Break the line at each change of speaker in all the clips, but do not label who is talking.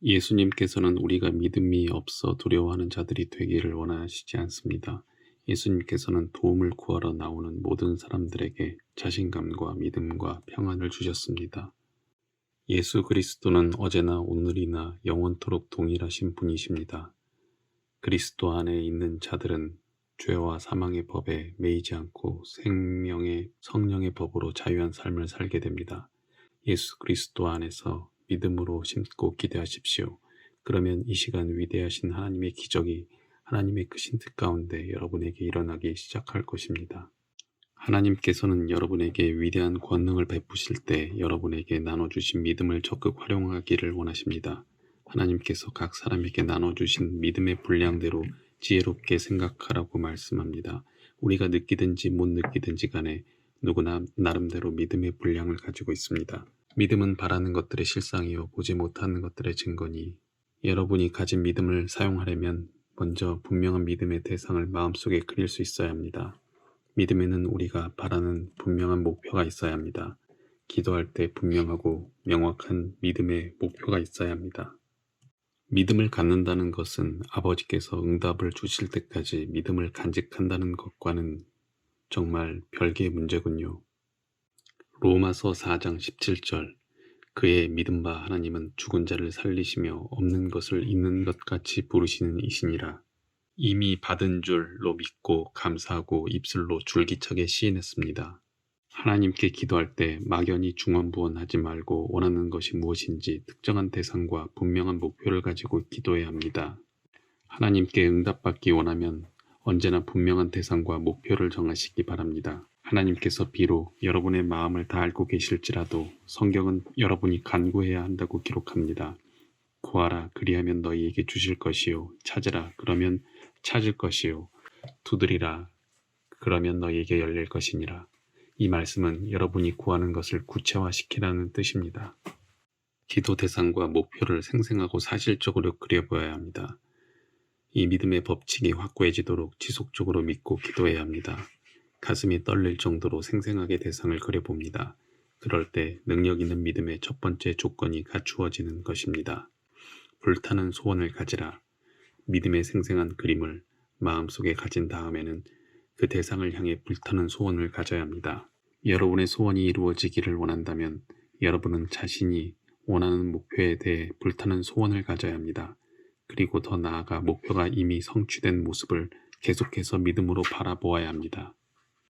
예수님께서는 우리가 믿음이 없어 두려워하는 자들이 되기를 원하시지 않습니다. 예수님께서는 도움을 구하러 나오는 모든 사람들에게 자신감과 믿음과 평안을 주셨습니다. 예수 그리스도는 어제나 오늘이나 영원토록 동일하신 분이십니다. 그리스도 안에 있는 자들은 죄와 사망의 법에 매이지 않고 생명의 성령의 법으로 자유한 삶을 살게 됩니다. 예수 그리스도 안에서 믿음으로 심고 기대하십시오. 그러면 이 시간 위대하신 하나님의 기적이 하나님의 크신 뜻 가운데 여러분에게 일어나기 시작할 것입니다. 하나님께서는 여러분에게 위대한 권능을 베푸실 때 여러분에게 나눠주신 믿음을 적극 활용하기를 원하십니다. 하나님께서 각 사람에게 나눠주신 믿음의 분량대로 지혜롭게 생각하라고 말씀합니다. 우리가 느끼든지 못 느끼든지 간에 누구나 나름대로 믿음의 분량을 가지고 있습니다. 믿음은 바라는 것들의 실상이요 보지 못하는 것들의 증거니, 여러분이 가진 믿음을 사용하려면 먼저 분명한 믿음의 대상을 마음속에 그릴 수 있어야 합니다. 믿음에는 우리가 바라는 분명한 목표가 있어야 합니다. 기도할 때 분명하고 명확한 믿음의 목표가 있어야 합니다. 믿음을 갖는다는 것은 아버지께서 응답을 주실 때까지 믿음을 간직한다는 것과는 정말 별개의 문제군요. 로마서 4장 17절 그의 믿음 바 하나님은 죽은 자를 살리시며 없는 것을 있는 것 같이 부르시는 이시니라. 이미 받은 줄로 믿고 감사하고 입술로 줄기차게 시인했습니다. 하나님께 기도할 때 막연히 중언부언하지 말고 원하는 것이 무엇인지 특정한 대상과 분명한 목표를 가지고 기도해야 합니다. 하나님께 응답받기 원하면 언제나 분명한 대상과 목표를 정하시기 바랍니다. 하나님께서 비록 여러분의 마음을 다 알고 계실지라도 성경은 여러분이 간구해야 한다고 기록합니다. 구하라 그리하면 너희에게 주실 것이요 찾으라 그러면 찾을 것이요 두드리라 그러면 너희에게 열릴 것이니라. 이 말씀은 여러분이 구하는 것을 구체화시키라는 뜻입니다. 기도 대상과 목표를 생생하고 사실적으로 그려보아야 합니다. 이 믿음의 법칙이 확고해지도록 지속적으로 믿고 기도해야 합니다. 가슴이 떨릴 정도로 생생하게 대상을 그려봅니다. 그럴 때 능력 있는 믿음의 첫 번째 조건이 갖추어지는 것입니다. 불타는 소원을 가지라. 믿음의 생생한 그림을 마음속에 가진 다음에는 그 대상을 향해 불타는 소원을 가져야 합니다. 여러분의 소원이 이루어지기를 원한다면 여러분은 자신이 원하는 목표에 대해 불타는 소원을 가져야 합니다. 그리고 더 나아가 목표가 이미 성취된 모습을 계속해서 믿음으로 바라보아야 합니다.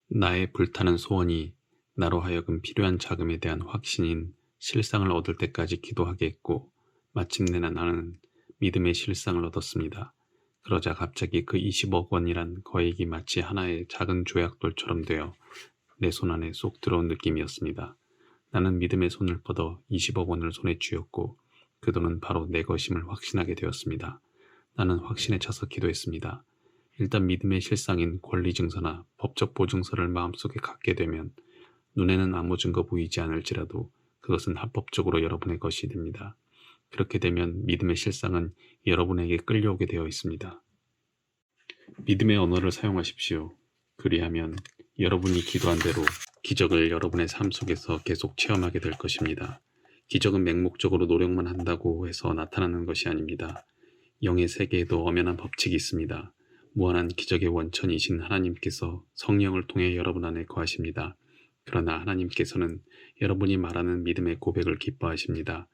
나의 불타는 소원이 나로 하여금 필요한 자금에 대한 확신인 실상을 얻을 때까지 기도하게 했고 마침내 나는 믿음의 실상을 얻었습니다. 그러자 갑자기 그 20억 원이란 거액이 마치 하나의 작은 조약돌처럼 되어 내 손 안에 쏙 들어온 느낌이었습니다. 나는 믿음의 손을 뻗어 20억 원을 손에 쥐었고 그 돈은 바로 내 것임을 확신하게 되었습니다. 나는 확신에 차서 기도했습니다. 일단 믿음의 실상인 권리증서나 법적 보증서를 마음속에 갖게 되면 눈에는 아무 증거 보이지 않을지라도 그것은 합법적으로 여러분의 것이 됩니다. 그렇게 되면 믿음의 실상은 여러분에게 끌려오게 되어 있습니다. 믿음의 언어를 사용하십시오. 그리하면 여러분이 기도한 대로 기적을 여러분의 삶 속에서 계속 체험하게 될 것입니다. 기적은 맹목적으로 노력만 한다고 해서 나타나는 것이 아닙니다. 영의 세계에도 엄연한 법칙이 있습니다. 무한한 기적의 원천이신 하나님께서 성령을 통해 여러분 안에 거하십니다. 그러나 하나님께서는 여러분이 말하는 믿음의 고백을 기뻐하십니다.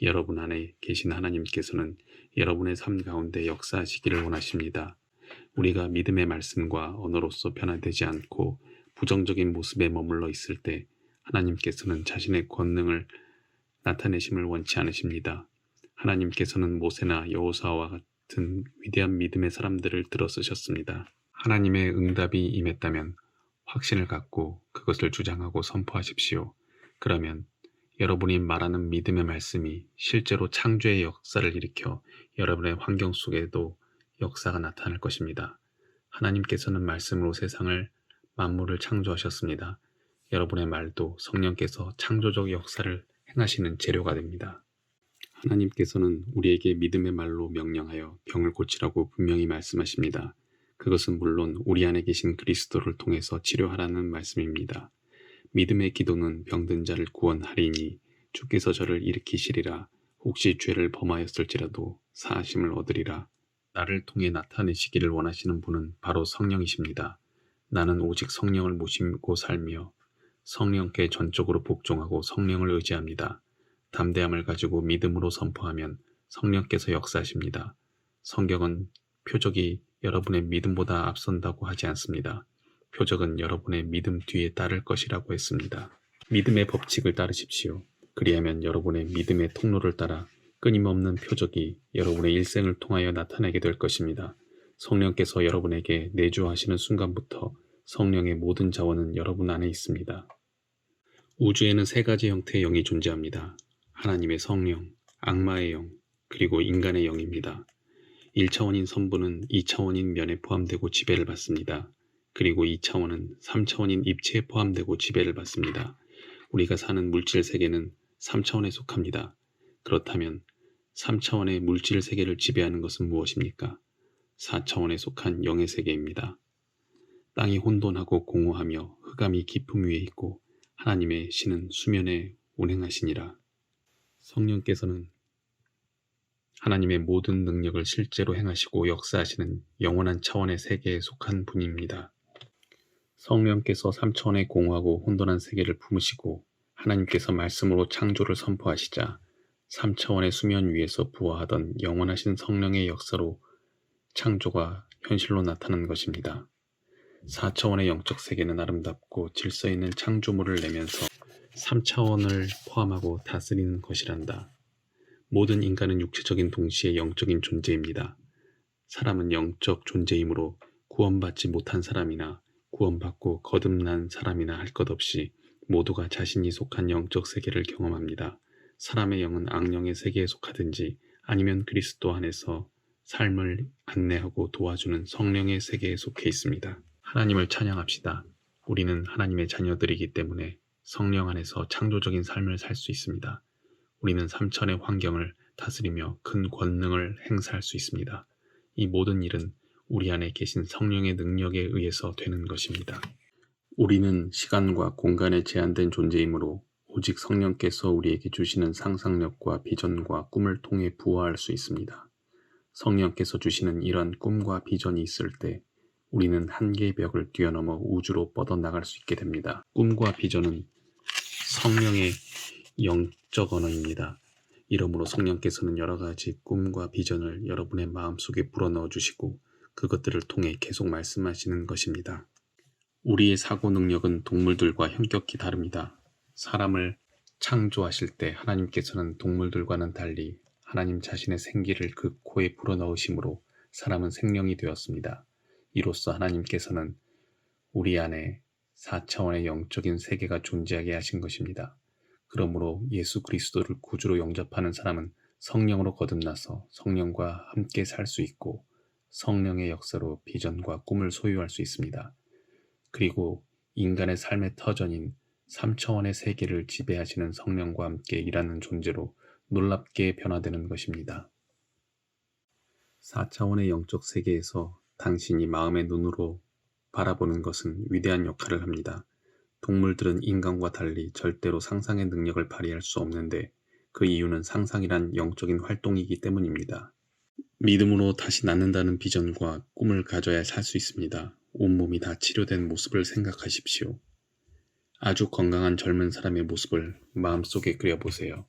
여러분 안에 계신 하나님께서는 여러분의 삶 가운데 역사하시기를 원하십니다. 우리가 믿음의 말씀과 언어로서 변화되지 않고 부정적인 모습에 머물러 있을 때 하나님께서는 자신의 권능을 나타내심을 원치 않으십니다. 하나님께서는 모세나 여호수아와 같은 위대한 믿음의 사람들을 들어 쓰셨습니다. 하나님의 응답이 임했다면 확신을 갖고 그것을 주장하고 선포하십시오. 그러면 여러분이 말하는 믿음의 말씀이 실제로 창조의 역사를 일으켜 여러분의 환경 속에도 역사가 나타날 것입니다. 하나님께서는 말씀으로 세상을 만물을 창조하셨습니다. 여러분의 말도 성령께서 창조적 역사를 행하시는 재료가 됩니다. 하나님께서는 우리에게 믿음의 말로 명령하여 병을 고치라고 분명히 말씀하십니다. 그것은 물론 우리 안에 계신 그리스도를 통해서 치료하라는 말씀입니다. 믿음의 기도는 병든 자를 구원하리니 주께서 저를 일으키시리라. 혹시 죄를 범하였을지라도 사하심을 얻으리라. 나를 통해 나타내시기를 원하시는 분은 바로 성령이십니다. 나는 오직 성령을 모시고 살며 성령께 전적으로 복종하고 성령을 의지합니다. 담대함을 가지고 믿음으로 선포하면 성령께서 역사하십니다. 성경은 표적이 여러분의 믿음보다 앞선다고 하지 않습니다. 표적은 여러분의 믿음 뒤에 따를 것이라고 했습니다. 믿음의 법칙을 따르십시오. 그리하면 여러분의 믿음의 통로를 따라 끊임없는 표적이 여러분의 일생을 통하여 나타나게 될 것입니다. 성령께서 여러분에게 내주하시는 순간부터 성령의 모든 자원은 여러분 안에 있습니다. 우주에는 세 가지 형태의 영이 존재합니다. 하나님의 성령, 악마의 영, 그리고 인간의 영입니다. 1차원인 선부는 2차원인 면에 포함되고 지배를 받습니다. 그리고 2차원은 3차원인 입체에 포함되고 지배를 받습니다. 우리가 사는 물질 세계는 3차원에 속합니다. 그렇다면 3차원의 물질 세계를 지배하는 것은 무엇입니까? 4차원에 속한 영의 세계입니다. 땅이 혼돈하고 공허하며 흑암이 깊음 위에 있고 하나님의 신은 수면에 운행하시니라. 성령께서는 하나님의 모든 능력을 실제로 행하시고 역사하시는 영원한 차원의 세계에 속한 분입니다. 성령께서 3차원의 공허하고 혼돈한 세계를 품으시고 하나님께서 말씀으로 창조를 선포하시자 3차원의 수면 위에서 부화하던 영원하신 성령의 역사로 창조가 현실로 나타난 것입니다. 4차원의 영적 세계는 아름답고 질서 있는 창조물을 내면서 3차원을 포함하고 다스리는 것이란다. 모든 인간은 육체적인 동시에 영적인 존재입니다. 사람은 영적 존재이므로 구원받지 못한 사람이나 구원받고 거듭난 사람이나 할 것 없이 모두가 자신이 속한 영적 세계를 경험합니다. 사람의 영은 악령의 세계에 속하든지 아니면 그리스도 안에서 삶을 안내하고 도와주는 성령의 세계에 속해 있습니다. 하나님을 찬양합시다. 우리는 하나님의 자녀들이기 때문에 성령 안에서 창조적인 삶을 살 수 있습니다. 우리는 3차원의 환경을 다스리며 큰 권능을 행사할 수 있습니다. 이 모든 일은 우리 안에 계신 성령의 능력에 의해서 되는 것입니다. 우리는 시간과 공간에 제한된 존재이므로 오직 성령께서 우리에게 주시는 상상력과 비전과 꿈을 통해 부화할 수 있습니다. 성령께서 주시는 이런 꿈과 비전이 있을 때 우리는 한계의 벽을 뛰어넘어 우주로 뻗어나갈 수 있게 됩니다. 꿈과 비전은 성령의 영적 언어입니다. 이러므로 성령께서는 여러 가지 꿈과 비전을 여러분의 마음속에 불어넣어 주시고 그것들을 통해 계속 말씀하시는 것입니다. 우리의 사고 능력은 동물들과 현격히 다릅니다. 사람을 창조하실 때 하나님께서는 동물들과는 달리 하나님 자신의 생기를 그 코에 불어넣으심으로 사람은 생명이 되었습니다. 이로써 하나님께서는 우리 안에 4차원의 영적인 세계가 존재하게 하신 것입니다. 그러므로 예수 그리스도를 구주로 영접하는 사람은 성령으로 거듭나서 성령과 함께 살 수 있고 성령의 역사로 비전과 꿈을 소유할 수 있습니다. 그리고 인간의 삶의 터전인 3차원의 세계를 지배하시는 성령과 함께 일하는 존재로 놀랍게 변화되는 것입니다. 4차원의 영적 세계에서 당신이 마음의 눈으로 바라보는 것은 위대한 역할을 합니다. 동물들은 인간과 달리 절대로 상상의 능력을 발휘할 수 없는데 그 이유는 상상이란 영적인 활동이기 때문입니다. 믿음으로 다시 낳는다는 비전과 꿈을 가져야 살 수 있습니다. 온몸이 다 치료된 모습을 생각하십시오. 아주 건강한 젊은 사람의 모습을 마음속에 그려보세요.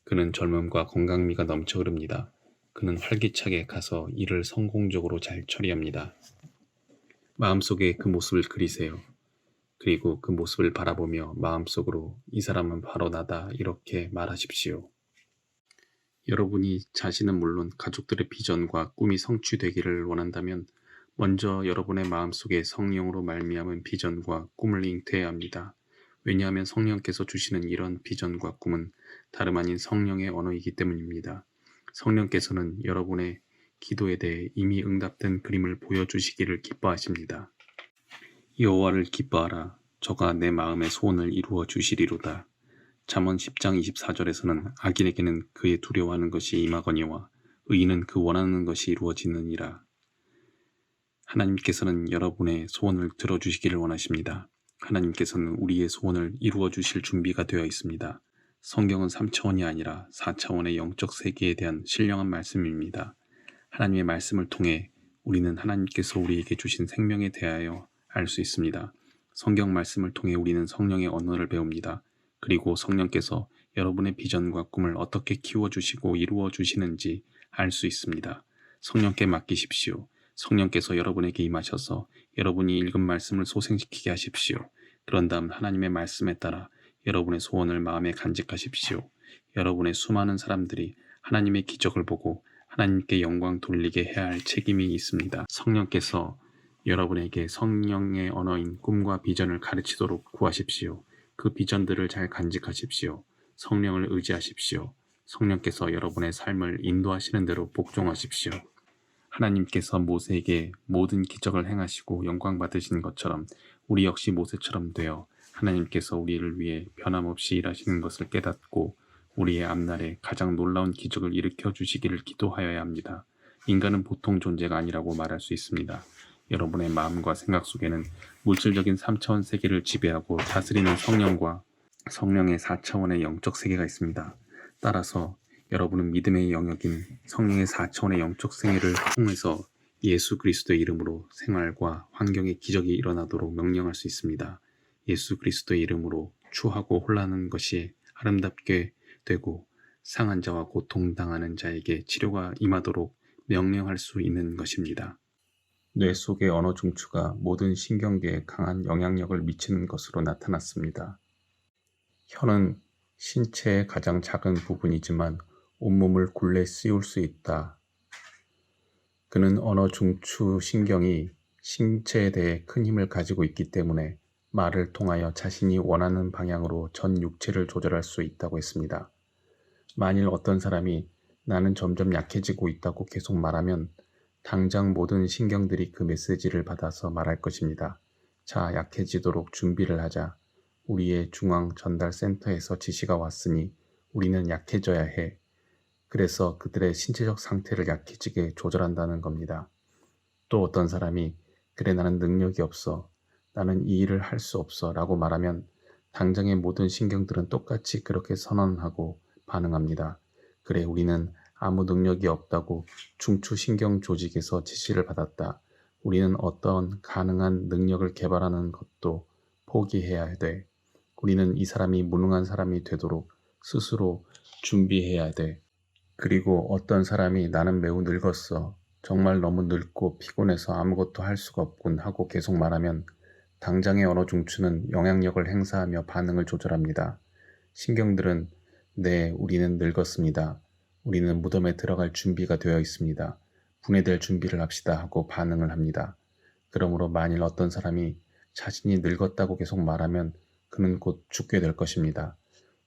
그는 젊음과 건강미가 넘쳐 흐릅니다. 그는 활기차게 가서 일을 성공적으로 잘 처리합니다. 마음속에 그 모습을 그리세요. 그리고 그 모습을 바라보며 마음속으로 이 사람은 바로 나다 이렇게 말하십시오. 여러분이 자신은 물론 가족들의 비전과 꿈이 성취되기를 원한다면 먼저 여러분의 마음속에 성령으로 말미암은 비전과 꿈을 잉태해야 합니다. 왜냐하면 성령께서 주시는 이런 비전과 꿈은 다름 아닌 성령의 언어이기 때문입니다. 성령께서는 여러분의 기도에 대해 이미 응답된 그림을 보여주시기를 기뻐하십니다. 여호와를 기뻐하라. 저가 내 마음의 소원을 이루어 주시리로다. 잠언 10장 24절에서는 악인에게는 그의 두려워하는 것이 임하거니와 의인은 그 원하는 것이 이루어지느니라. 하나님께서는 여러분의 소원을 들어주시기를 원하십니다. 하나님께서는 우리의 소원을 이루어 주실 준비가 되어 있습니다. 성경은 3차원이 아니라 4차원의 영적 세계에 대한 신령한 말씀입니다. 하나님의 말씀을 통해 우리는 하나님께서 우리에게 주신 생명에 대하여 알 수 있습니다. 성경 말씀을 통해 우리는 성령의 언어를 배웁니다. 그리고 성령께서 여러분의 비전과 꿈을 어떻게 키워주시고 이루어주시는지 알 수 있습니다. 성령께 맡기십시오. 성령께서 여러분에게 임하셔서 여러분이 읽은 말씀을 소생시키게 하십시오. 그런 다음 하나님의 말씀에 따라 여러분의 소원을 마음에 간직하십시오. 여러분의 수많은 사람들이 하나님의 기적을 보고 하나님께 영광 돌리게 해야 할 책임이 있습니다. 성령께서 여러분에게 성령의 언어인 꿈과 비전을 가르치도록 구하십시오. 그 비전들을 잘 간직하십시오. 성령을 의지하십시오. 성령께서 여러분의 삶을 인도하시는 대로 복종하십시오. 하나님께서 모세에게 모든 기적을 행하시고 영광 받으신 것처럼 우리 역시 모세처럼 되어 하나님께서 우리를 위해 변함없이 일하시는 것을 깨닫고 우리의 앞날에 가장 놀라운 기적을 일으켜 주시기를 기도하여야 합니다. 인간은 보통 존재가 아니라고 말할 수 있습니다. 여러분의 마음과 생각 속에는 물질적인 3차원 세계를 지배하고 다스리는 성령과 성령의 4차원의 영적 세계가 있습니다. 따라서 여러분은 믿음의 영역인 성령의 4차원의 영적 세계를 통해서 예수 그리스도의 이름으로 생활과 환경에 기적이 일어나도록 명령할 수 있습니다. 예수 그리스도의 이름으로 추하고 혼란한 것이 아름답게 되고 상한 자와 고통당하는 자에게 치료가 임하도록 명령할 수 있는 것입니다. 뇌 속의 언어 중추가 모든 신경계에 강한 영향력을 미치는 것으로 나타났습니다. 혀는 신체의 가장 작은 부분이지만 온몸을 굴레 씌울 수 있다. 그는 언어 중추 신경이 신체에 대해 큰 힘을 가지고 있기 때문에 말을 통하여 자신이 원하는 방향으로 전 육체를 조절할 수 있다고 했습니다. 만일 어떤 사람이 나는 점점 약해지고 있다고 계속 말하면 당장 모든 신경들이 그 메시지를 받아서 말할 것입니다. 자, 약해지도록 준비를 하자. 우리의 중앙 전달 센터에서 지시가 왔으니 우리는 약해져야 해. 그래서 그들의 신체적 상태를 약해지게 조절한다는 겁니다. 또 어떤 사람이 그래 나는 능력이 없어. 나는 이 일을 할 수 없어 라고 말하면 당장의 모든 신경들은 똑같이 그렇게 선언하고 반응합니다. 그래 우리는 아무 능력이 없다고 중추신경 조직에서 지시를 받았다. 우리는 어떤 가능한 능력을 개발하는 것도 포기해야 돼. 우리는 이 사람이 무능한 사람이 되도록 스스로 준비해야 돼. 그리고 어떤 사람이 나는 매우 늙었어. 정말 너무 늙고 피곤해서 아무것도 할 수가 없군 하고 계속 말하면 당장의 언어 중추는 영향력을 행사하며 반응을 조절합니다. 신경들은 네, 우리는 늙었습니다. 우리는 무덤에 들어갈 준비가 되어 있습니다. 분해될 준비를 합시다 하고 반응을 합니다. 그러므로 만일 어떤 사람이 자신이 늙었다고 계속 말하면 그는 곧 죽게 될 것입니다.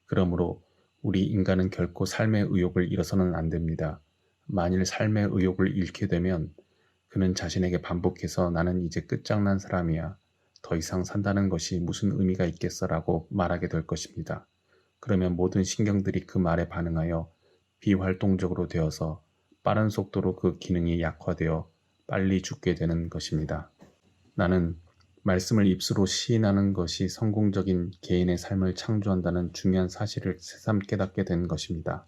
그러므로 우리 인간은 결코 삶의 의욕을 잃어서는 안 됩니다. 만일 삶의 의욕을 잃게 되면 그는 자신에게 반복해서 나는 이제 끝장난 사람이야. 더 이상 산다는 것이 무슨 의미가 있겠어라고 말하게 될 것입니다. 그러면 모든 신경들이 그 말에 반응하여 비활동적으로 되어서 빠른 속도로 그 기능이 약화되어 빨리 죽게 되는 것입니다. 나는 말씀을 입수로 시인하는 것이 성공적인 개인의 삶을 창조한다는 중요한 사실을 새삼 깨닫게 된 것입니다.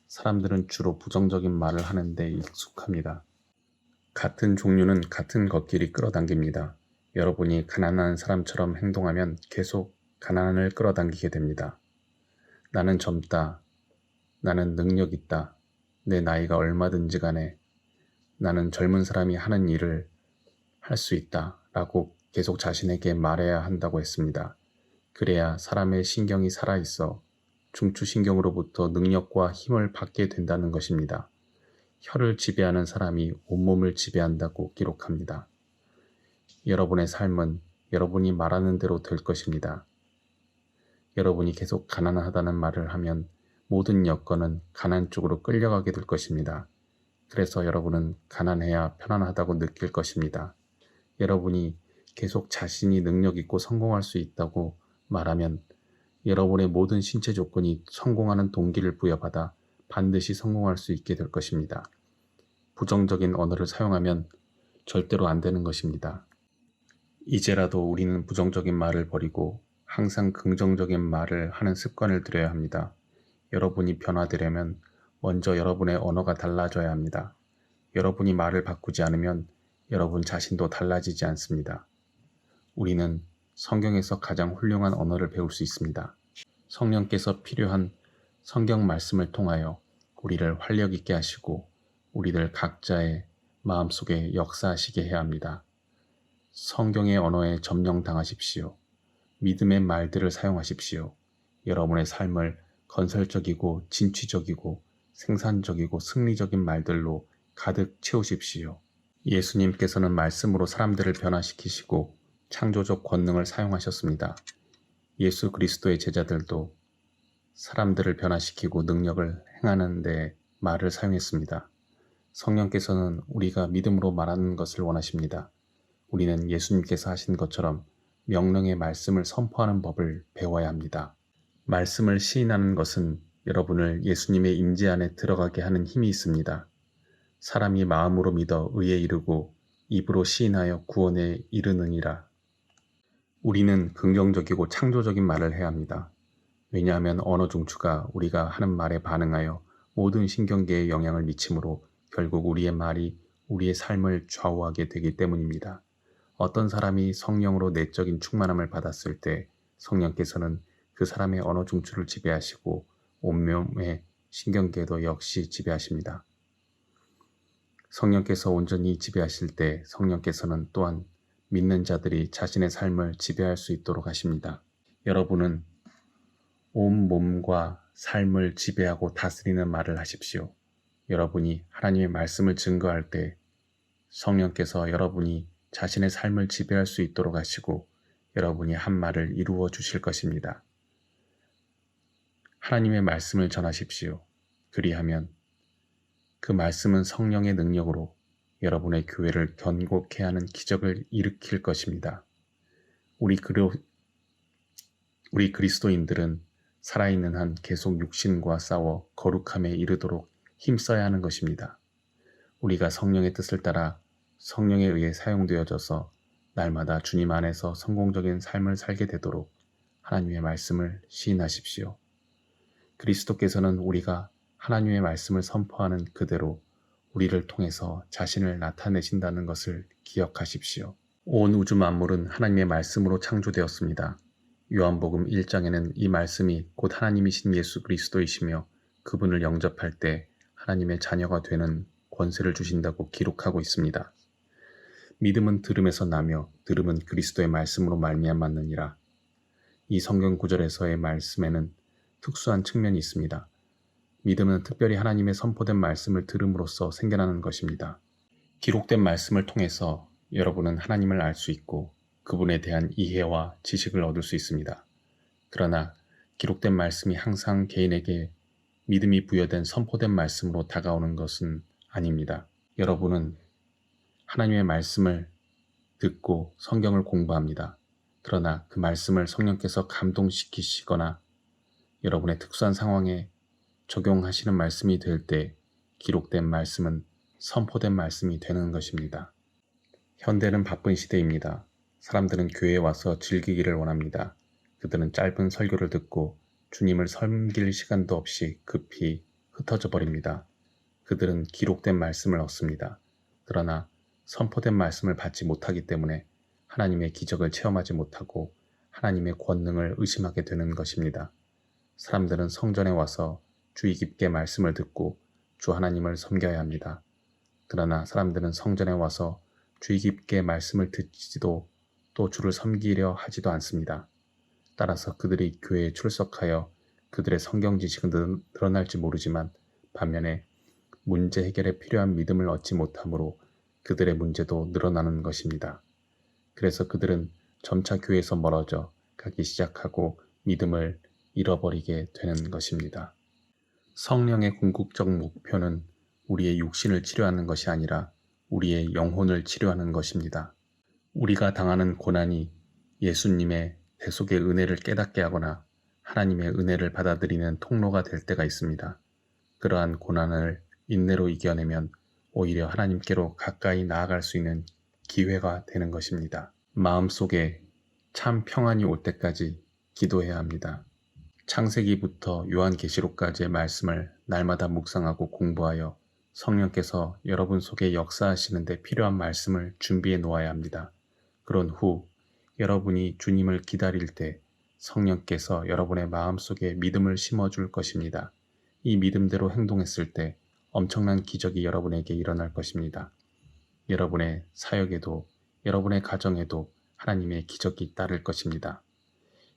사람들은 주로 부정적인 말을 하는데 익숙합니다. 같은 종류는 같은 것끼리 끌어당깁니다. 여러분이 가난한 사람처럼 행동하면 계속 가난을 끌어당기게 됩니다. 나는 젊다. 나는 능력 있다. 내 나이가 얼마든지 간에 나는 젊은 사람이 하는 일을 할 수 있다. 라고 계속 자신에게 말해야 한다고 했습니다. 그래야 사람의 신경이 살아있어 중추신경으로부터 능력과 힘을 받게 된다는 것입니다. 혀를 지배하는 사람이 온몸을 지배한다고 기록합니다. 여러분의 삶은 여러분이 말하는 대로 될 것입니다. 여러분이 계속 가난하다는 말을 하면 모든 여건은 가난 쪽으로 끌려가게 될 것입니다. 그래서 여러분은 가난해야 편안하다고 느낄 것입니다. 여러분이 계속 자신이 능력 있고 성공할 수 있다고 말하면 여러분의 모든 신체 조건이 성공하는 동기를 부여받아 반드시 성공할 수 있게 될 것입니다. 부정적인 언어를 사용하면 절대로 안 되는 것입니다. 이제라도 우리는 부정적인 말을 버리고 항상 긍정적인 말을 하는 습관을 들여야 합니다. 여러분이 변화되려면 먼저 여러분의 언어가 달라져야 합니다. 여러분이 말을 바꾸지 않으면 여러분 자신도 달라지지 않습니다. 우리는 성경에서 가장 훌륭한 언어를 배울 수 있습니다. 성령께서 필요한 성경 말씀을 통하여 우리를 활력 있게 하시고 우리들 각자의 마음속에 역사하시게 해야 합니다. 성경의 언어에 점령당하십시오. 믿음의 말들을 사용하십시오. 여러분의 삶을 건설적이고 진취적이고 생산적이고 승리적인 말들로 가득 채우십시오. 예수님께서는 말씀으로 사람들을 변화시키시고 창조적 권능을 사용하셨습니다. 예수 그리스도의 제자들도 사람들을 변화시키고 능력을 행하는 데 말을 사용했습니다. 성령께서는 우리가 믿음으로 말하는 것을 원하십니다. 우리는 예수님께서 하신 것처럼 명령의 말씀을 선포하는 법을 배워야 합니다. 말씀을 시인하는 것은 여러분을 예수님의 임재 안에 들어가게 하는 힘이 있습니다. 사람이 마음으로 믿어 의에 이르고 입으로 시인하여 구원에 이르느니라. 우리는 긍정적이고 창조적인 말을 해야 합니다. 왜냐하면 언어 중추가 우리가 하는 말에 반응하여 모든 신경계에 영향을 미치므로 결국 우리의 말이 우리의 삶을 좌우하게 되기 때문입니다. 어떤 사람이 성령으로 내적인 충만함을 받았을 때 성령께서는 그 사람의 언어 중추를 지배하시고 온몸의 신경계도 역시 지배하십니다. 성령께서 온전히 지배하실 때 성령께서는 또한 믿는 자들이 자신의 삶을 지배할 수 있도록 하십니다. 여러분은 온 몸과 삶을 지배하고 다스리는 말을 하십시오. 여러분이 하나님의 말씀을 증거할 때 성령께서 여러분이 자신의 삶을 지배할 수 있도록 하시고 여러분이 한 말을 이루어 주실 것입니다. 하나님의 말씀을 전하십시오. 그리하면 그 말씀은 성령의 능력으로 여러분의 교회를 견고케 하는 기적을 일으킬 것입니다. 우리 그리스도인들은 살아있는 한 계속 육신과 싸워 거룩함에 이르도록 힘써야 하는 것입니다. 우리가 성령의 뜻을 따라 성령에 의해 사용되어져서 날마다 주님 안에서 성공적인 삶을 살게 되도록 하나님의 말씀을 시인하십시오. 그리스도께서는 우리가 하나님의 말씀을 선포하는 그대로 우리를 통해서 자신을 나타내신다는 것을 기억하십시오. 온 우주 만물은 하나님의 말씀으로 창조되었습니다. 요한복음 1장에는 이 말씀이 곧 하나님이신 예수 그리스도이시며 그분을 영접할 때 하나님의 자녀가 되는 권세를 주신다고 기록하고 있습니다. 믿음은 들음에서 나며 들음은 그리스도의 말씀으로 말미암았느니라. 이 성경 구절에서의 말씀에는 특수한 측면이 있습니다. 믿음은 특별히 하나님의 선포된 말씀을 들음으로써 생겨나는 것입니다. 기록된 말씀을 통해서 여러분은 하나님을 알 수 있고 그분에 대한 이해와 지식을 얻을 수 있습니다. 그러나 기록된 말씀이 항상 개인에게 믿음이 부여된 선포된 말씀으로 다가오는 것은 아닙니다. 여러분은 하나님의 말씀을 듣고 성경을 공부합니다. 그러나 그 말씀을 성령께서 감동시키시거나 여러분의 특수한 상황에 적용하시는 말씀이 될 때 기록된 말씀은 선포된 말씀이 되는 것입니다. 현대는 바쁜 시대입니다. 사람들은 교회에 와서 즐기기를 원합니다. 그들은 짧은 설교를 듣고 주님을 섬길 시간도 없이 급히 흩어져 버립니다. 그들은 기록된 말씀을 얻습니다. 그러나 선포된 말씀을 받지 못하기 때문에 하나님의 기적을 체험하지 못하고 하나님의 권능을 의심하게 되는 것입니다. 사람들은 성전에 와서 주의 깊게 말씀을 듣고 주 하나님을 섬겨야 합니다. 그러나 사람들은 성전에 와서 주의 깊게 말씀을 듣지도 또 주를 섬기려 하지도 않습니다. 따라서 그들이 교회에 출석하여 그들의 성경 지식은 늘어날지 모르지만 반면에 문제 해결에 필요한 믿음을 얻지 못하므로 그들의 문제도 늘어나는 것입니다. 그래서 그들은 점차 교회에서 멀어져 가기 시작하고 믿음을 잃어버리게 되는 것입니다. 성령의 궁극적 목표는 우리의 육신을 치료하는 것이 아니라 우리의 영혼을 치료하는 것입니다. 우리가 당하는 고난이 예수님의 대속의 은혜를 깨닫게 하거나 하나님의 은혜를 받아들이는 통로가 될 때가 있습니다. 그러한 고난을 인내로 이겨내면 오히려 하나님께로 가까이 나아갈 수 있는 기회가 되는 것입니다. 마음속에 참 평안이 올 때까지 기도해야 합니다. 창세기부터 요한계시록까지의 말씀을 날마다 묵상하고 공부하여 성령께서 여러분 속에 역사하시는 데 필요한 말씀을 준비해 놓아야 합니다. 그런 후 여러분이 주님을 기다릴 때 성령께서 여러분의 마음속에 믿음을 심어줄 것입니다. 이 믿음대로 행동했을 때 엄청난 기적이 여러분에게 일어날 것입니다. 여러분의 사역에도 여러분의 가정에도 하나님의 기적이 따를 것입니다.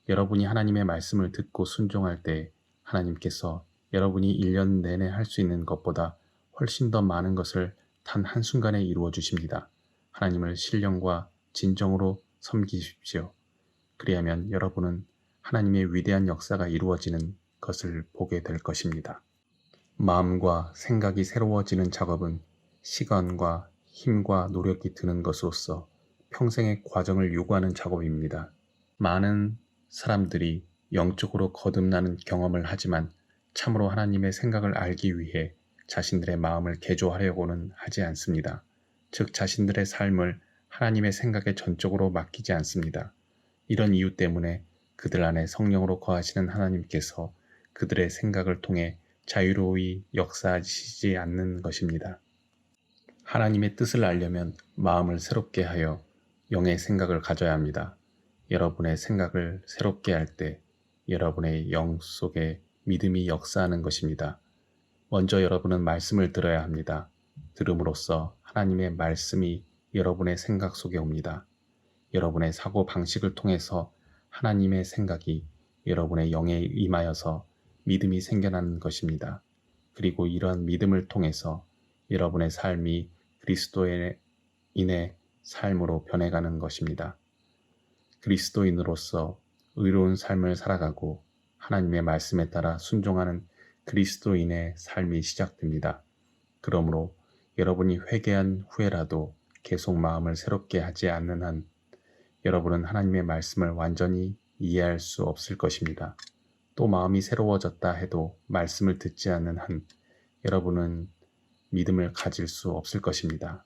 여러분이 하나님의 말씀을 듣고 순종할 때 하나님께서 여러분이 1년 내내 할 수 있는 것보다 훨씬 더 많은 것을 단 한순간에 이루어 주십니다. 하나님을 신령과 진정으로 섬기십시오. 그리하면 여러분은 하나님의 위대한 역사가 이루어지는 것을 보게 될 것입니다. 마음과 생각이 새로워지는 작업은 시간과 힘과 노력이 드는 것으로서 평생의 과정을 요구하는 작업입니다. 많은 사람들이 영적으로 거듭나는 경험을 하지만 참으로 하나님의 생각을 알기 위해 자신들의 마음을 개조하려고는 하지 않습니다. 즉 자신들의 삶을 하나님의 생각에 전적으로 맡기지 않습니다. 이런 이유 때문에 그들 안에 성령으로 거하시는 하나님께서 그들의 생각을 통해 자유로이 역사하시지 않는 것입니다. 하나님의 뜻을 알려면 마음을 새롭게 하여 영의 생각을 가져야 합니다. 여러분의 생각을 새롭게 할 때 여러분의 영 속에 믿음이 역사하는 것입니다. 먼저 여러분은 말씀을 들어야 합니다. 들음으로써 하나님의 말씀이 여러분의 생각 속에 옵니다. 여러분의 사고 방식을 통해서 하나님의 생각이 여러분의 영에 임하여서 믿음이 생겨나는 것입니다. 그리고 이러한 믿음을 통해서 여러분의 삶이 그리스도인의 삶으로 변해가는 것입니다. 그리스도인으로서 의로운 삶을 살아가고 하나님의 말씀에 따라 순종하는 그리스도인의 삶이 시작됩니다. 그러므로 여러분이 회개한 후에라도 계속 마음을 새롭게 하지 않는 한 여러분은 하나님의 말씀을 완전히 이해할 수 없을 것입니다. 또 마음이 새로워졌다 해도 말씀을 듣지 않는 한 여러분은 믿음을 가질 수 없을 것입니다.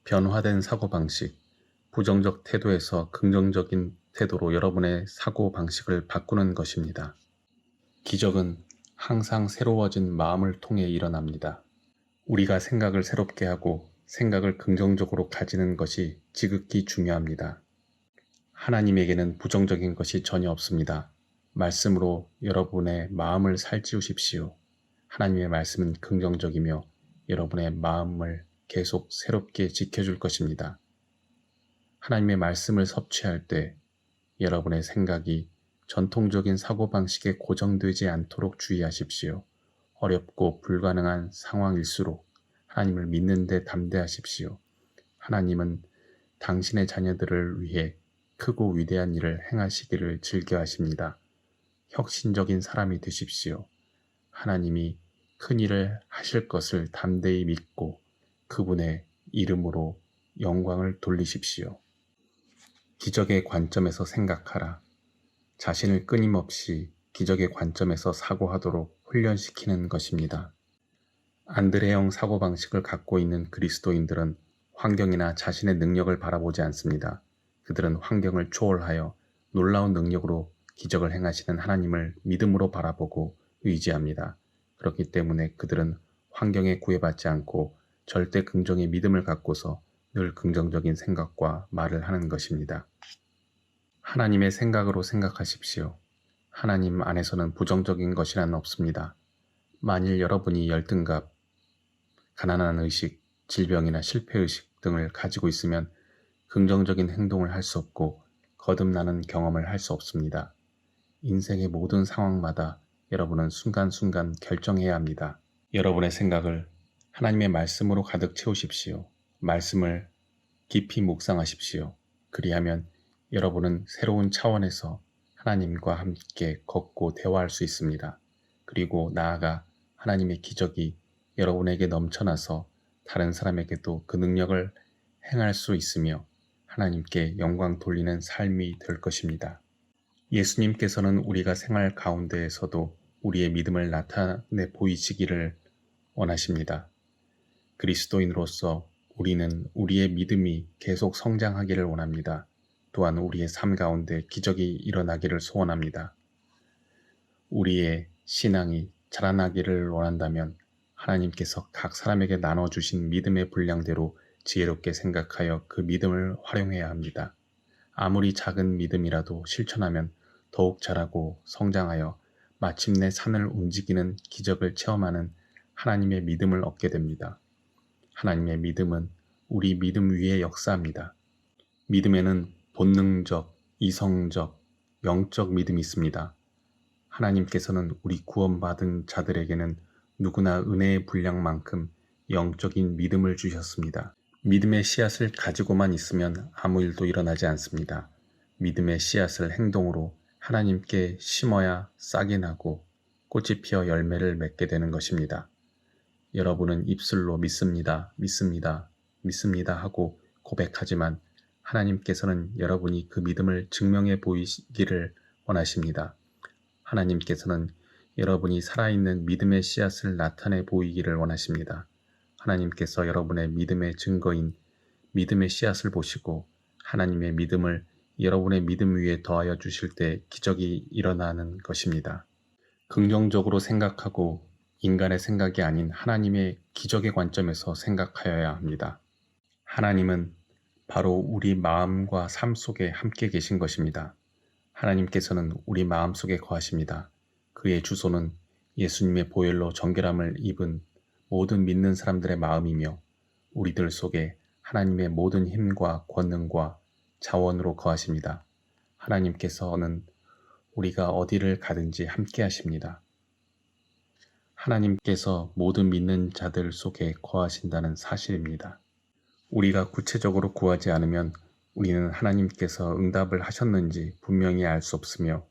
변화된 사고방식, 부정적 태도에서 긍정적인 태도로 여러분의 사고방식을 바꾸는 것입니다. 기적은 항상 새로워진 마음을 통해 일어납니다. 우리가 생각을 새롭게 하고 생각을 긍정적으로 가지는 것이 지극히 중요합니다. 하나님에게는 부정적인 것이 전혀 없습니다. 말씀으로 여러분의 마음을 살찌우십시오. 하나님의 말씀은 긍정적이며 여러분의 마음을 계속 새롭게 지켜줄 것입니다. 하나님의 말씀을 섭취할 때 여러분의 생각이 전통적인 사고방식에 고정되지 않도록 주의하십시오. 어렵고 불가능한 상황일수록 하나님을 믿는 데 담대하십시오. 하나님은 당신의 자녀들을 위해 크고 위대한 일을 행하시기를 즐겨하십니다. 혁신적인 사람이 되십시오. 하나님이 큰 일을 하실 것을 담대히 믿고 그분의 이름으로 영광을 돌리십시오. 기적의 관점에서 생각하라. 자신을 끊임없이 기적의 관점에서 사고하도록 훈련시키는 것입니다. 안드레형 사고방식을 갖고 있는 그리스도인들은 환경이나 자신의 능력을 바라보지 않습니다. 그들은 환경을 초월하여 놀라운 능력으로 기적을 행하시는 하나님을 믿음으로 바라보고 의지합니다. 그렇기 때문에 그들은 환경에 구애받지 않고 절대 긍정의 믿음을 갖고서 늘 긍정적인 생각과 말을 하는 것입니다. 하나님의 생각으로 생각하십시오. 하나님 안에서는 부정적인 것이란 없습니다. 만일 여러분이 열등감, 가난한 의식, 질병이나 실패의식 등을 가지고 있으면 긍정적인 행동을 할 수 없고 거듭나는 경험을 할 수 없습니다. 인생의 모든 상황마다 여러분은 순간순간 결정해야 합니다. 여러분의 생각을 하나님의 말씀으로 가득 채우십시오. 말씀을 깊이 묵상하십시오. 그리하면 여러분은 새로운 차원에서 하나님과 함께 걷고 대화할 수 있습니다. 그리고 나아가 하나님의 기적이 여러분에게 넘쳐나서 다른 사람에게도 그 능력을 행할 수 있으며 하나님께 영광 돌리는 삶이 될 것입니다. 예수님께서는 우리가 생활 가운데에서도 우리의 믿음을 나타내 보이시기를 원하십니다. 그리스도인으로서 우리는 우리의 믿음이 계속 성장하기를 원합니다. 또한 우리의 삶 가운데 기적이 일어나기를 소원합니다. 우리의 신앙이 자라나기를 원한다면 하나님께서 각 사람에게 나눠주신 믿음의 분량대로 지혜롭게 생각하여 그 믿음을 활용해야 합니다. 아무리 작은 믿음이라도 실천하면 더욱 자라고 성장하여 마침내 산을 움직이는 기적을 체험하는 하나님의 믿음을 얻게 됩니다. 하나님의 믿음은 우리 믿음 위에 역사합니다. 믿음에는 본능적, 이성적, 영적 믿음이 있습니다. 하나님께서는 우리 구원받은 자들에게는 누구나 은혜의 분량만큼 영적인 믿음을 주셨습니다. 믿음의 씨앗을 가지고만 있으면 아무 일도 일어나지 않습니다. 믿음의 씨앗을 행동으로 하나님께 심어야 싹이 나고 꽃이 피어 열매를 맺게 되는 것입니다. 여러분은 입술로 믿습니다, 믿습니다, 믿습니다 하고 고백하지만 하나님께서는 여러분이 그 믿음을 증명해 보이기를 원하십니다. 하나님께서는 여러분이 살아있는 믿음의 씨앗을 나타내 보이기를 원하십니다. 하나님께서 여러분의 믿음의 증거인 믿음의 씨앗을 보시고 하나님의 믿음을 여러분의 믿음 위에 더하여 주실 때 기적이 일어나는 것입니다. 긍정적으로 생각하고 인간의 생각이 아닌 하나님의 기적의 관점에서 생각하여야 합니다. 하나님은 바로 우리 마음과 삶 속에 함께 계신 것입니다. 하나님께서는 우리 마음 속에 거하십니다. 그의 주소는 예수님의 보혈로 정결함을 입은 모든 믿는 사람들의 마음이며 우리들 속에 하나님의 모든 힘과 권능과 자원으로 거하십니다. 하나님께서는 우리가 어디를 가든지 함께 하십니다. 하나님께서 모든 믿는 자들 속에 거하신다는 사실입니다. 우리가 구체적으로 구하지 않으면 우리는 하나님께서 응답을 하셨는지 분명히 알 수 없으며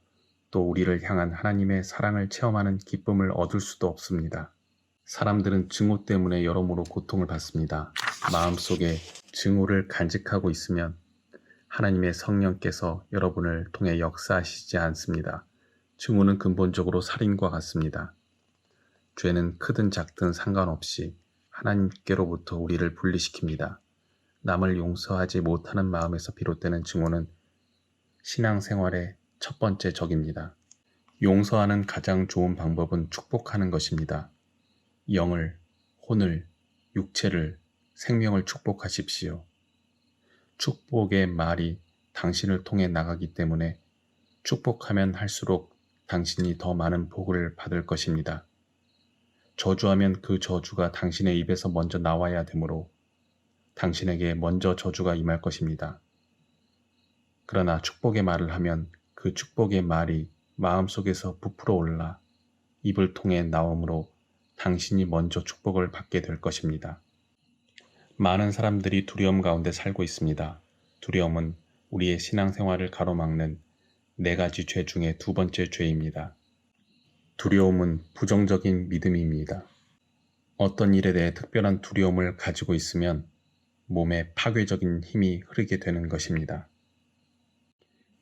또 우리를 향한 하나님의 사랑을 체험하는 기쁨을 얻을 수도 없습니다. 사람들은 증오 때문에 여러모로 고통을 받습니다. 마음속에 증오를 간직하고 있으면 하나님의 성령께서 여러분을 통해 역사하시지 않습니다. 증오는 근본적으로 살인과 같습니다. 죄는 크든 작든 상관없이 하나님께로부터 우리를 분리시킵니다. 남을 용서하지 못하는 마음에서 비롯되는 증오는 신앙생활의 첫 번째 적입니다. 용서하는 가장 좋은 방법은 축복하는 것입니다. 영을, 혼을, 육체를, 생명을 축복하십시오. 축복의 말이 당신을 통해 나가기 때문에 축복하면 할수록 당신이 더 많은 복을 받을 것입니다. 저주하면 그 저주가 당신의 입에서 먼저 나와야 되므로 당신에게 먼저 저주가 임할 것입니다. 그러나 축복의 말을 하면 그 축복의 말이 마음속에서 부풀어 올라 입을 통해 나오므로 당신이 먼저 축복을 받게 될 것입니다. 많은 사람들이 두려움 가운데 살고 있습니다. 두려움은 우리의 신앙생활을 가로막는 4가지 죄 중에 두 번째 죄입니다. 두려움은 부정적인 믿음입니다. 어떤 일에 대해 특별한 두려움을 가지고 있으면 몸에 파괴적인 힘이 흐르게 되는 것입니다.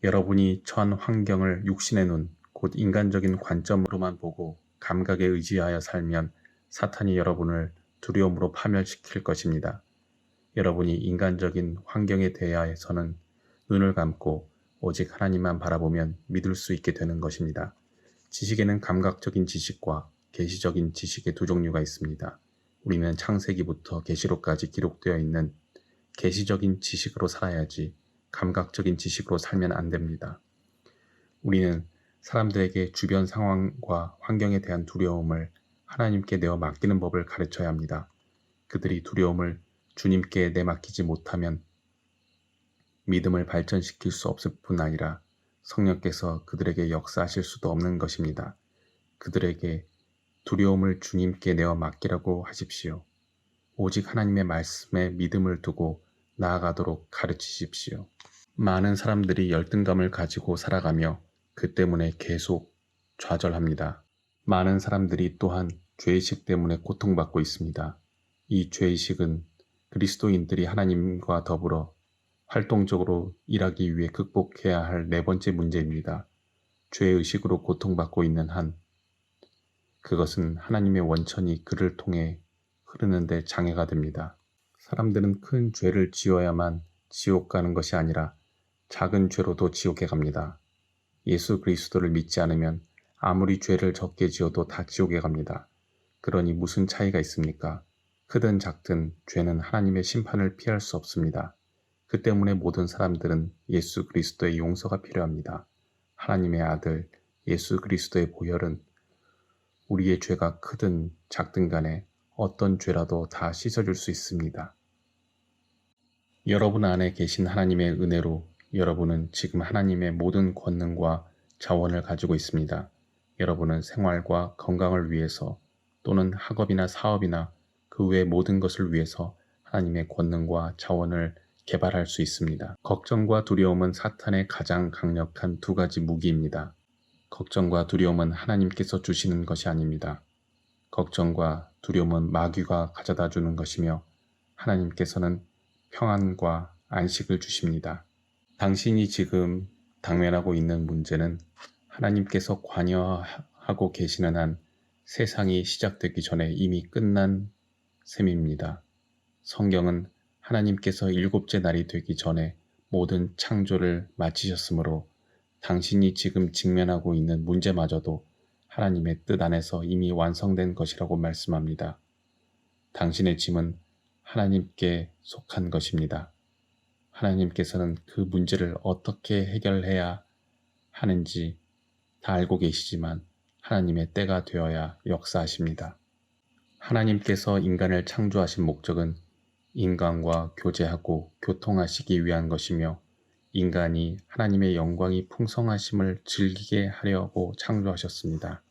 여러분이 처한 환경을 육신의 눈, 곧 인간적인 관점으로만 보고 감각에 의지하여 살면 사탄이 여러분을 두려움으로 파멸시킬 것입니다. 여러분이 인간적인 환경에 대하여서는 눈을 감고 오직 하나님만 바라보면 믿을 수 있게 되는 것입니다. 지식에는 감각적인 지식과 계시적인 지식의 두 종류가 있습니다. 우리는 창세기부터 계시록까지 기록되어 있는 계시적인 지식으로 살아야지 감각적인 지식으로 살면 안 됩니다. 우리는 사람들에게 주변 상황과 환경에 대한 두려움을 하나님께 내어 맡기는 법을 가르쳐야 합니다. 그들이 두려움을 주님께 내맡기지 못하면 믿음을 발전시킬 수 없을 뿐 아니라 성령께서 그들에게 역사하실 수도 없는 것입니다. 그들에게 두려움을 주님께 내어 맡기라고 하십시오. 오직 하나님의 말씀에 믿음을 두고 나아가도록 가르치십시오. 많은 사람들이 열등감을 가지고 살아가며 그 때문에 계속 좌절합니다. 많은 사람들이 또한 죄의식 때문에 고통받고 있습니다. 이 죄의식은 그리스도인들이 하나님과 더불어 활동적으로 일하기 위해 극복해야 할 4번째 문제입니다. 죄의식으로 고통받고 있는 한 그것은 하나님의 원천이 그를 통해 흐르는데 장애가 됩니다. 사람들은 큰 죄를 지어야만 지옥 가는 것이 아니라 작은 죄로도 지옥에 갑니다. 예수 그리스도를 믿지 않으면 아무리 죄를 적게 지어도 다 지옥에 갑니다. 그러니 무슨 차이가 있습니까? 크든 작든 죄는 하나님의 심판을 피할 수 없습니다. 그 때문에 모든 사람들은 예수 그리스도의 용서가 필요합니다. 하나님의 아들 예수 그리스도의 보혈은 우리의 죄가 크든 작든 간에 어떤 죄라도 다 씻어줄 수 있습니다. 여러분 안에 계신 하나님의 은혜로 여러분은 지금 하나님의 모든 권능과 자원을 가지고 있습니다. 여러분은 생활과 건강을 위해서 또는 학업이나 사업이나 그 외 모든 것을 위해서 하나님의 권능과 자원을 개발할 수 있습니다. 걱정과 두려움은 사탄의 가장 강력한 두 가지 무기입니다. 걱정과 두려움은 하나님께서 주시는 것이 아닙니다. 걱정과 두려움은 마귀가 가져다 주는 것이며 하나님께서는 평안과 안식을 주십니다. 당신이 지금 당면하고 있는 문제는 하나님께서 관여하고 계시는 한 세상이 시작되기 전에 이미 끝난 셈입니다. 성경은 하나님께서 일곱째 날이 되기 전에 모든 창조를 마치셨으므로 당신이 지금 직면하고 있는 문제마저도 하나님의 뜻 안에서 이미 완성된 것이라고 말씀합니다. 당신의 짐은 하나님께 속한 것입니다. 하나님께서는 그 문제를 어떻게 해결해야 하는지 다 알고 계시지만 하나님의 때가 되어야 역사하십니다. 하나님께서 인간을 창조하신 목적은 인간과 교제하고 교통하시기 위한 것이며 인간이 하나님의 영광이 풍성하심을 즐기게 하려고 창조하셨습니다.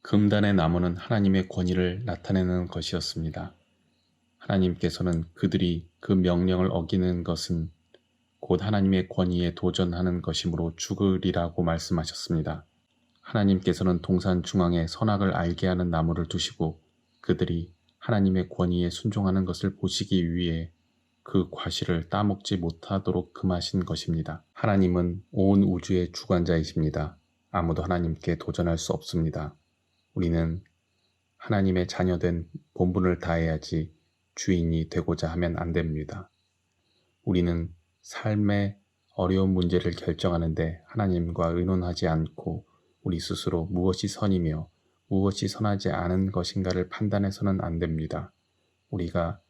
금단의 나무는 하나님의 권위를 나타내는 것이었습니다. 하나님께서는 그들이 그 명령을 어기는 것은 곧 하나님의 권위에 도전하는 것이므로 죽으리라고 말씀하셨습니다. 하나님께서는 동산 중앙에 선악을 알게 하는 나무를 두시고 그들이 하나님의 권위에 순종하는 것을 보시기 위해 그 과실을 따먹지 못하도록 금하신 것입니다. 하나님은 온 우주의 주관자이십니다. 아무도 하나님께 도전할 수 없습니다. 우리는 하나님의 자녀된 본분을 다해야지 주인이 되고자 하면 안 됩니다. 우리는 삶의 어려운 문제를 결정하는데 하나님과 의논하지 않고 우리 스스로 무엇이 선이며 무엇이 선하지 않은 것인가를 판단해서는 안 됩니다. 우리가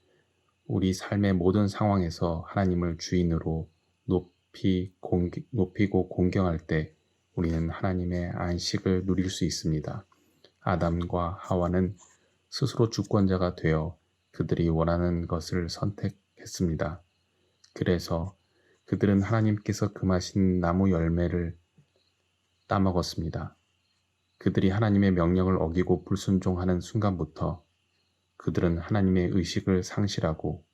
우리 삶의 모든 상황에서 하나님을 주인으로 높이고 공경할 때 우리는 하나님의 안식을 누릴 수 있습니다. 아담과 하와는 스스로 주권자가 되어 그들이 원하는 것을 선택했습니다. 그래서 그들은 하나님께서 금하신 나무 열매를 따먹었습니다. 그들이 하나님의 명령을 어기고 불순종하는 순간부터 그들은 하나님의 의식을 상실하고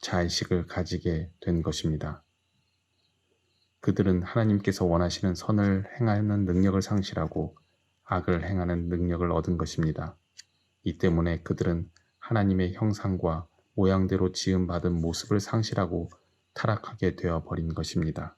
자의식을 가지게 된 것입니다. 그들은 하나님께서 원하시는 선을 행하는 능력을 상실하고 악을 행하는 능력을 얻은 것입니다. 이 때문에 그들은 하나님의 형상과 모양대로 지음받은 모습을 상실하고 타락하게 되어버린 것입니다.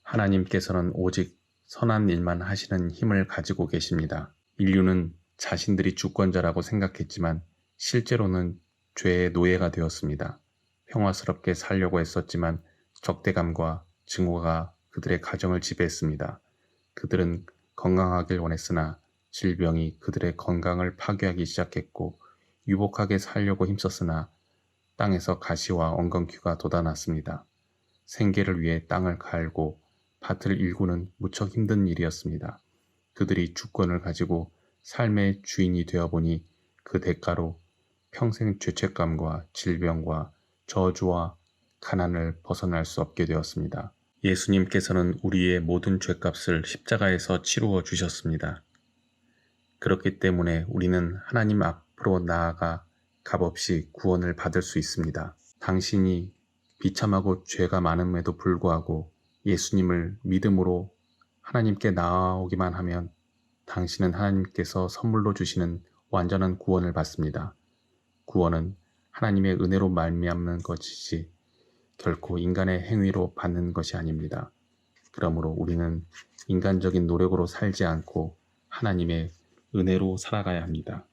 하나님께서는 오직 선한 일만 하시는 힘을 가지고 계십니다. 인류는 자신들이 주권자라고 생각했지만 실제로는 죄의 노예가 되었습니다. 평화스럽게 살려고 했었지만 적대감과 증오가 그들의 가정을 지배했습니다. 그들은 건강하길 원했으나 질병이 그들의 건강을 파괴하기 시작했고 유복하게 살려고 힘썼으나 땅에서 가시와 엉겅퀴가 돋아났습니다. 생계를 위해 땅을 갈고 밭을 일구는 무척 힘든 일이었습니다. 그들이 주권을 가지고 삶의 주인이 되어보니 그 대가로 평생 죄책감과 질병과 저주와 가난을 벗어날 수 없게 되었습니다. 예수님께서는 우리의 모든 죄값을 십자가에서 치루어 주셨습니다. 그렇기 때문에 우리는 하나님 앞으로 나아가 값없이 구원을 받을 수 있습니다. 당신이 비참하고 죄가 많음에도 불구하고 예수님을 믿음으로 하나님께 나아오기만 하면 당신은 하나님께서 선물로 주시는 완전한 구원을 받습니다. 구원은 하나님의 은혜로 말미암는 것이지 결코 인간의 행위로 받는 것이 아닙니다. 그러므로 우리는 인간적인 노력으로 살지 않고 하나님의 은혜로 살아가야 합니다.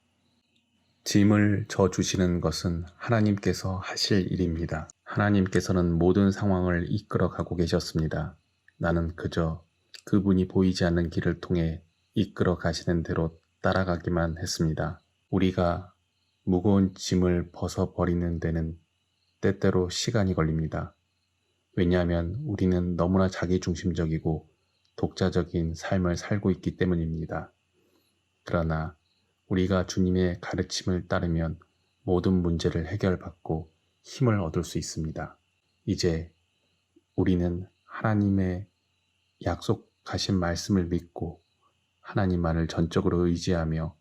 짐을 져 주시는 것은 하나님께서 하실 일입니다. 하나님께서는 모든 상황을 이끌어 가고 계셨습니다. 나는 그저 그분이 보이지 않는 길을 통해 이끌어 가시는 대로 따라가기만 했습니다. 우리가 무거운 짐을 벗어버리는 데는 때때로 시간이 걸립니다. 왜냐하면 우리는 너무나 자기중심적이고 독자적인 삶을 살고 있기 때문입니다. 그러나 우리가 주님의 가르침을 따르면 모든 문제를 해결받고 힘을 얻을 수 있습니다. 이제 우리는 하나님의 약속하신 말씀을 믿고 하나님만을 전적으로 의지하며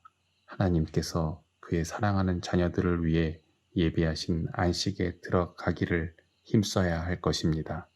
하나님께서 그의 사랑하는 자녀들을 위해 예비하신 안식에 들어가기를 힘써야 할 것입니다.